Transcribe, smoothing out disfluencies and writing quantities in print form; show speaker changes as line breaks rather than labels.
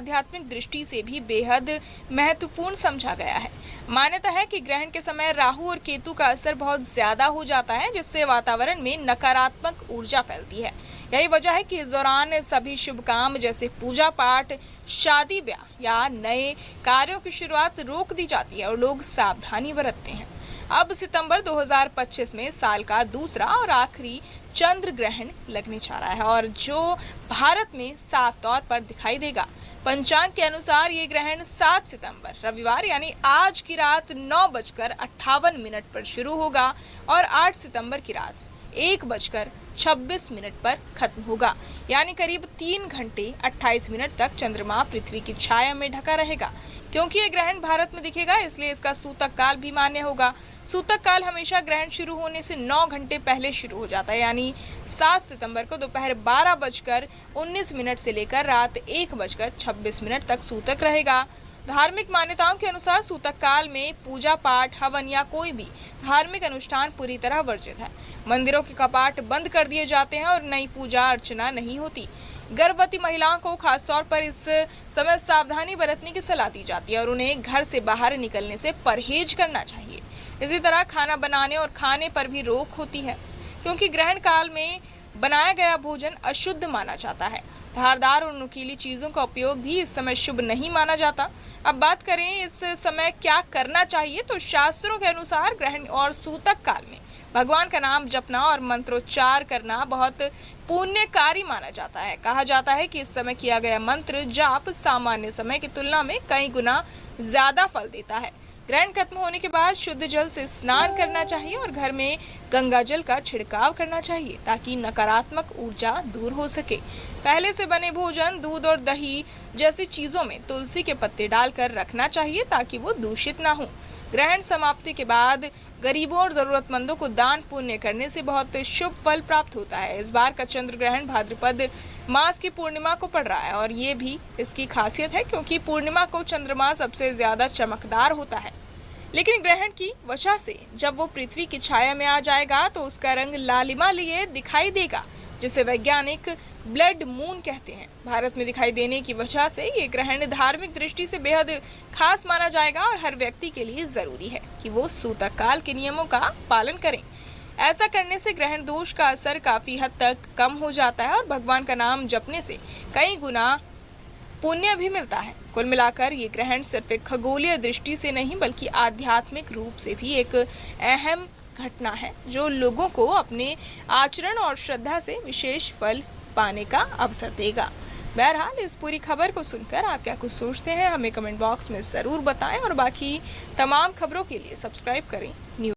आध्यात्मिक दृष्टि से भी बेहद महत्वपूर्ण समझा गया है। मान्यता है कि ग्रहण के समय राहु और केतु का असर बहुत ज्यादा हो जाता है, जिससे वातावरण में नकारात्मक ऊर्जा फैलती है। यही वजह है कि इस दौरान सभी शुभ काम जैसे पूजा पाठ, शादी ब्याह या नए कार्यों की शुरुआत रोक दी जाती है और लोग सावधानी बरतते हैं। अब सितंबर 2025 में साल का दूसरा और आखिरी चंद्र ग्रहण लगने जा रहा है और जो भारत में साफ तौर पर दिखाई देगा। पंचांग के अनुसार ये ग्रहण 7 सितंबर रविवार यानी आज की रात 9:58 पर शुरू होगा और 8 सितंबर की रात 1:26 पर खत्म होगा, यानी करीब 3 घंटे 28 मिनट तक चंद्रमा पृथ्वी की छाया में ढका रहेगा। क्योंकि ये ग्रहण भारत में दिखेगा, इसलिए इसका सूतक काल भी मान्य होगा। सूतक काल हमेशा ग्रहण शुरू होने से 9 घंटे पहले शुरू हो जाता है, यानी 7 सितंबर को दोपहर 12:19 से लेकर रात 1:26 तक सूतक रहेगा। धार्मिक मान्यताओं के अनुसार सूतक काल में पूजा पाठ, हवन या कोई भी धार्मिक अनुष्ठान पूरी तरह वर्जित है। मंदिरों के कपाट बंद कर दिए जाते हैं और नई पूजा अर्चना नहीं होती। गर्भवती महिलाओं को खासतौर पर इस समय सावधानी बरतने की सलाह दी जाती है और उन्हें घर से बाहर निकलने से परहेज करना चाहिए। इसी तरह खाना बनाने और खाने पर भी रोक होती है, क्योंकि ग्रहण काल में बनाया गया भोजन अशुद्ध माना जाता है। धारदार और नुकीली चीजों का उपयोग भी इस समय शुभ नहीं माना जाता। अब बात करें इस समय क्या करना चाहिए, तो शास्त्रों के अनुसार ग्रहण और सूतक काल में भगवान का नाम जपना और मंत्रोच्चार करना बहुत पुण्यकारी माना जाता है। कहा जाता है कि इस समय किया गया मंत्र जाप सामान्य समय की तुलना में कई गुना ज्यादा फल देता है। ग्रहण खत्म होने के बाद शुद्ध जल से स्नान करना चाहिए और घर में गंगा जल का छिड़काव करना चाहिए ताकि नकारात्मक ऊर्जा दूर हो सके। पहले से बने भोजन, दूध और दही जैसी चीजों में तुलसी के पत्ते डालकर रखना चाहिए ताकि वो दूषित ना हो। ग्रहण समाप्ति के बाद गरीबों और जरूरतमंदों को दान पुण्य करने से बहुत शुभ फल प्राप्त होता है। इस बार का चंद्र ग्रहण भाद्रपद मास की पूर्णिमा को पड़ रहा है और ये भी इसकी खासियत है क्योंकि पूर्णिमा को चंद्रमा सबसे ज्यादा चमकदार होता है। लेकिन ग्रहण की वजह से जब वो पृथ्वी की छाया में आ जाएगा तो उसका रंग लालिमा लिए दिखाई देगा, जिसे वैज्ञानिक ब्लड मून कहते हैं। भारत में दिखाई देने की वजह से ये ग्रहण धार्मिक दृष्टि से बेहद खास माना जाएगा और हर व्यक्ति के लिए जरूरी है कि वो सूतक काल के नियमों का पालन करें। ऐसा करने से ग्रहण दोष का असर काफी हद तक कम हो जाता है और भगवान का नाम जपने से कई गुना पुण्य भी मिलता है। कुल मिलाकर ये ग्रहण सिर्फ एक खगोलीय दृष्टि से नहीं बल्कि आध्यात्मिक रूप से भी एक अहम घटना है जो लोगों को अपने आचरण और श्रद्धा से विशेष फल पाने का अवसर देगा। बहरहाल इस पूरी खबर को सुनकर आप क्या कुछ सोचते हैं, हमें कमेंट बॉक्स में ज़रूर बताएं और बाकी तमाम खबरों के लिए सब्सक्राइब करें न्यूज़।